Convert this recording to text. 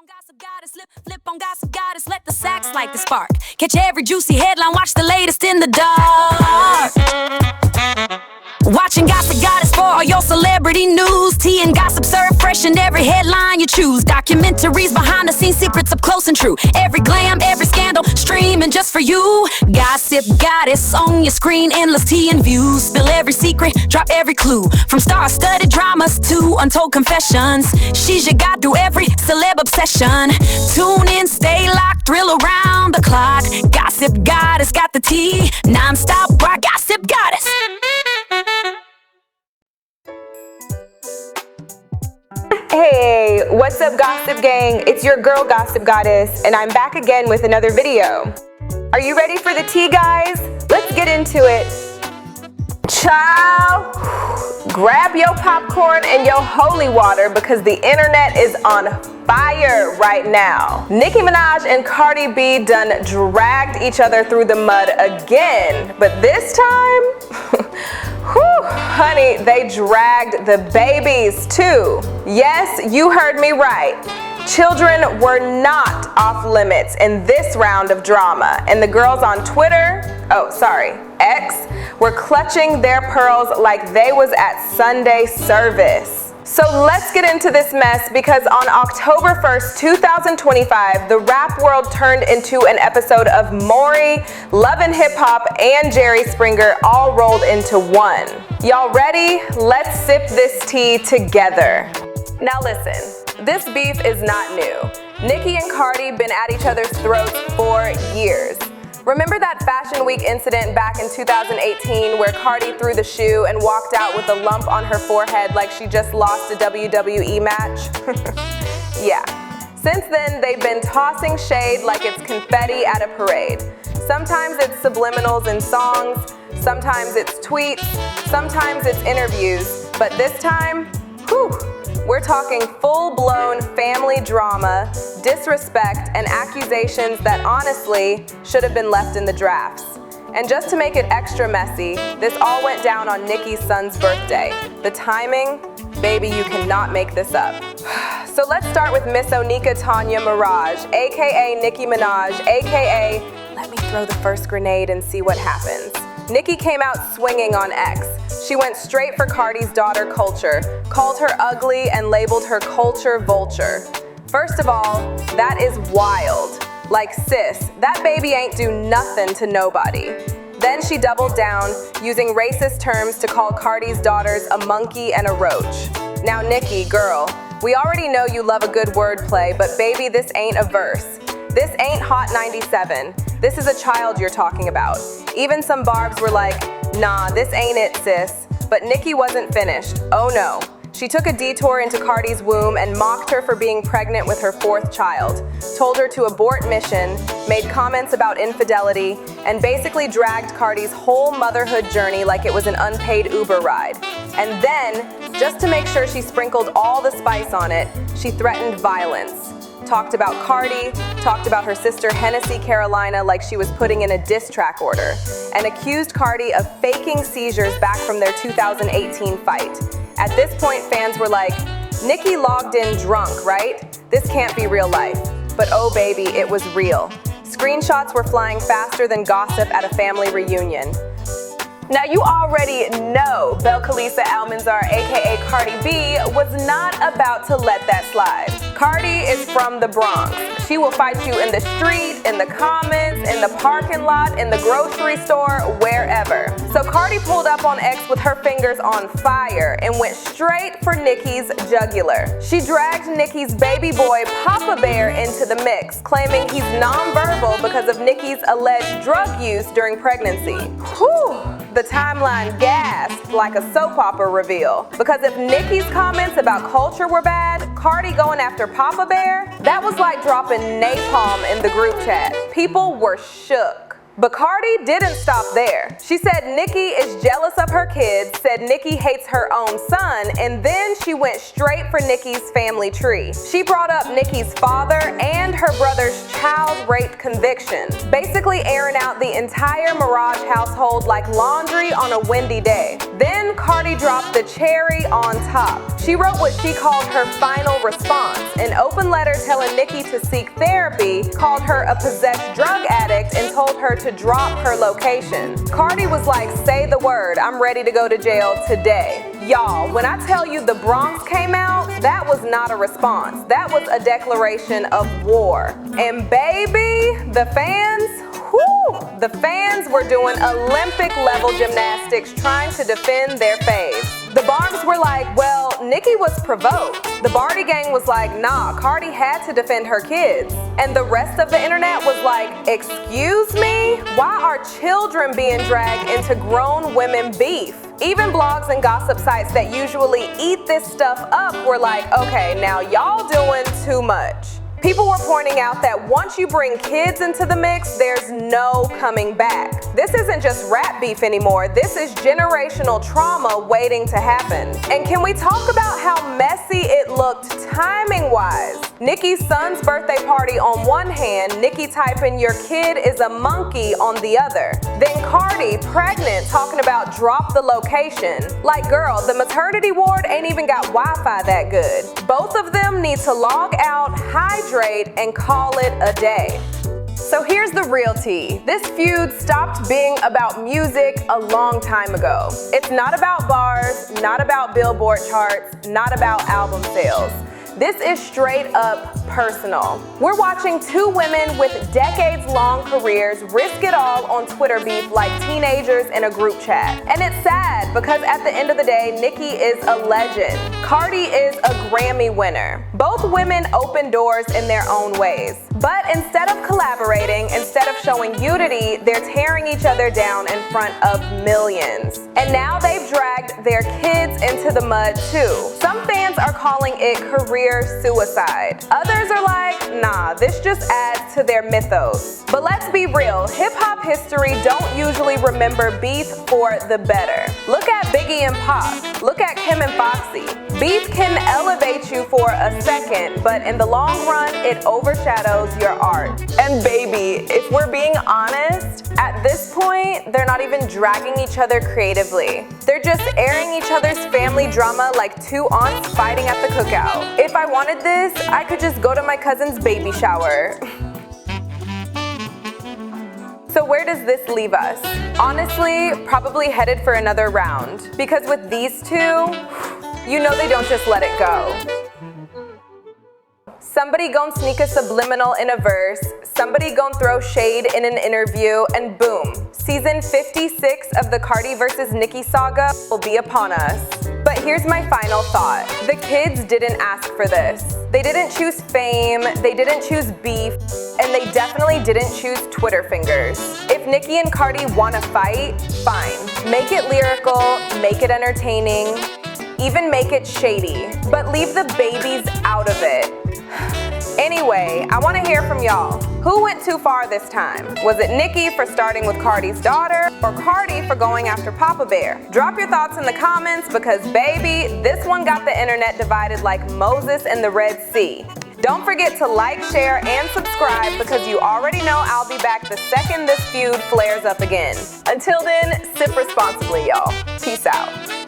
Gossip Goddess, flip on Gossip Goddess, let the sax light the spark. Catch every juicy headline, watch the latest in the dark. Watching Gossip Goddess for all your celebrity news. Tea and gossip served fresh in every headline you choose. Documentaries, behind the scenes, secrets up close and true. Every glam, every scandal, streaming just for you. Gossip Goddess on your screen, endless tea and views. Spill every secret, drop every clue. From star-studded dramas to untold confessions. She's your guide through every celeb obsession. Tune in, stay locked, thrill around the clock. Gossip Goddess got the tea, non-stop rock. Gossip Goddess. Hey, what's up Gossip Gang? It's your girl Gossip Goddess, and I'm back again with another video. Are you ready for the tea, guys? Let's get into it. Child, grab your popcorn and your holy water because the internet is on fire right now. Nicki Minaj and Cardi B done dragged each other through the mud again, but this time, whew, honey, they dragged the babies too. Yes, you heard me right. Children were not off limits in this round of drama, and the girls on Twitter, X, were clutching their pearls like they was at Sunday service. So let's get into this mess because on October 1st, 2025, the rap world turned into an episode of Maury, Love and Hip Hop, and Jerry Springer all rolled into one. Y'all ready? Let's sip this tea together. Now listen, this beef is not new. Nicki and Cardi been at each other's throats for years. Remember that Fashion Week incident back in 2018 where Cardi threw the shoe and walked out with a lump on her forehead like she just lost a WWE match? Yeah. Since then, they've been tossing shade like it's confetti at a parade. Sometimes it's subliminals in songs, sometimes it's tweets, sometimes it's interviews, but this time, whew, we're talking full-blown family drama, disrespect, and accusations that honestly should have been left in the drafts. And just to make it extra messy, this all went down on Nicki's son's birthday. The timing, baby, you cannot make this up. So let's start with Miss Onika Tanya Mirage, aka Nicki Minaj, aka let me throw the first grenade and see what happens. Nicki came out swinging on X. She went straight for Cardi's daughter Culture, called her ugly, and labeled her Culture Vulture. First of all, that is wild. Like, sis, that baby ain't do nothing to nobody. Then she doubled down, using racist terms to call Cardi's daughters a monkey and a roach. Now Nicki, girl, we already know you love a good wordplay, but baby, this ain't a verse. This ain't Hot 97. This is a child you're talking about. Even some barbs were like, nah, this ain't it, sis. But Nicki wasn't finished. Oh no. She took a detour into Cardi's womb and mocked her for being pregnant with her fourth child, told her to abort mission, made comments about infidelity, and basically dragged Cardi's whole motherhood journey like it was an unpaid Uber ride. And then, just to make sure she sprinkled all the spice on it, she threatened violence. Talked about Cardi, talked about her sister Hennessy Carolina like she was putting in a diss track order, and accused Cardi of faking seizures back from their 2018 fight. At this point, fans were like, Nicki logged in drunk, right? This can't be real life. But oh baby, it was real. Screenshots were flying faster than gossip at a family reunion. Now you already know Bel Khalifa Almanzar, aka Cardi B, was not about to let that slide. Cardi is from the Bronx. She will fight you in the street, in the comments, in the parking lot, in the grocery store, wherever. So Cardi pulled up on X with her fingers on fire and went straight for Nicki's jugular. She dragged Nicki's baby boy Papa Bear into the mix, claiming he's nonverbal because of Nicki's alleged drug use during pregnancy. Whew. The timeline gasped like a soap opera reveal. Because if Nicki's comments about Culture were bad, Cardi going after Papa Bear, that was like dropping napalm in the group chat. People were shook. But Cardi didn't stop there. She said Nicki is jealous of her kids, said Nicki hates her own son, and then she went straight for Nicki's family tree. She brought up Nicki's father and her brother's child rape conviction, basically airing out the entire Minaj household like laundry on a windy day. Then Cardi dropped the cherry on top. She wrote what she called her final response, an open letter telling Nicki to seek therapy, called her a possessed drug addict, and told her to drop her location. Cardi was like, say the word, I'm ready to go to jail today. Y'all, when I tell you the Bronx came out, that was not a response. That was a declaration of war. And baby, the fans were doing Olympic level gymnastics trying to defend their faves. The Barbs were like, well, Nicki was provoked. The Barty gang was like, nah, Cardi had to defend her kids. And the rest of the internet was like, excuse me? Why are children being dragged into grown women beef? Even blogs and gossip sites that usually eat this stuff up were like, okay, now y'all doing too much. People were pointing out that once you bring kids into the mix, there's no coming back. This isn't just rap beef anymore. This is generational trauma waiting to happen. And can we talk about how messy it looked timing-wise? Nicki's son's birthday party on one hand, Nicki typing your kid is a monkey on the other. Then Cardi, pregnant, talking about drop the location. Like, girl, the maternity ward ain't even got Wi-Fi that good. Both of them need to log out, hydrate, and call it a day. So here's the real tea. This feud stopped being about music a long time ago. It's not about bars, not about Billboard charts, not about album sales. This is straight up personal. We're watching two women with decades-long careers risk it all on Twitter beef like teenagers in a group chat. And it's sad because at the end of the day, Nicki is a legend. Cardi is a Grammy winner. Both women open doors in their own ways. But instead of collaborating, instead of showing unity, they're tearing each other down in front of millions. And now they've dragged their kids into the mud too. Some fans are calling it career suicide. Others are like, nah, this just adds to their mythos. But let's be real, hip-hop history don't usually remember beef for the better. Look at Biggie and Pac. Look at Kim and Foxy. Beef can elevate you for a second, but in the long run, it overshadows your art. And baby, if we're being honest, at this point, they're not even dragging each other creatively. They're just airing each other's family drama like two aunts fighting at the cookout. If I wanted this, I could just go to my cousin's baby shower. So where does this leave us? Honestly, probably headed for another round. Because with these two, you know they don't just let it go. Somebody gon' sneak a subliminal in a verse, somebody gon' throw shade in an interview, and boom, season 56 of the Cardi versus Nicki saga will be upon us. But here's my final thought. The kids didn't ask for this. They didn't choose fame, they didn't choose beef, and they definitely didn't choose Twitter fingers. If Nicki and Cardi wanna fight, fine. Make it lyrical, make it entertaining, even make it shady, but leave the babies out of it. Anyway, I want to hear from y'all. Who went too far this time? Was it Nicki for starting with Cardi's daughter, or Cardi for going after Papa Bear? Drop your thoughts in the comments because baby, this one got the internet divided like Moses and the Red Sea. Don't forget to like, share, and subscribe because you already know I'll be back the second this feud flares up again. Until then, sip responsibly, y'all. Peace out.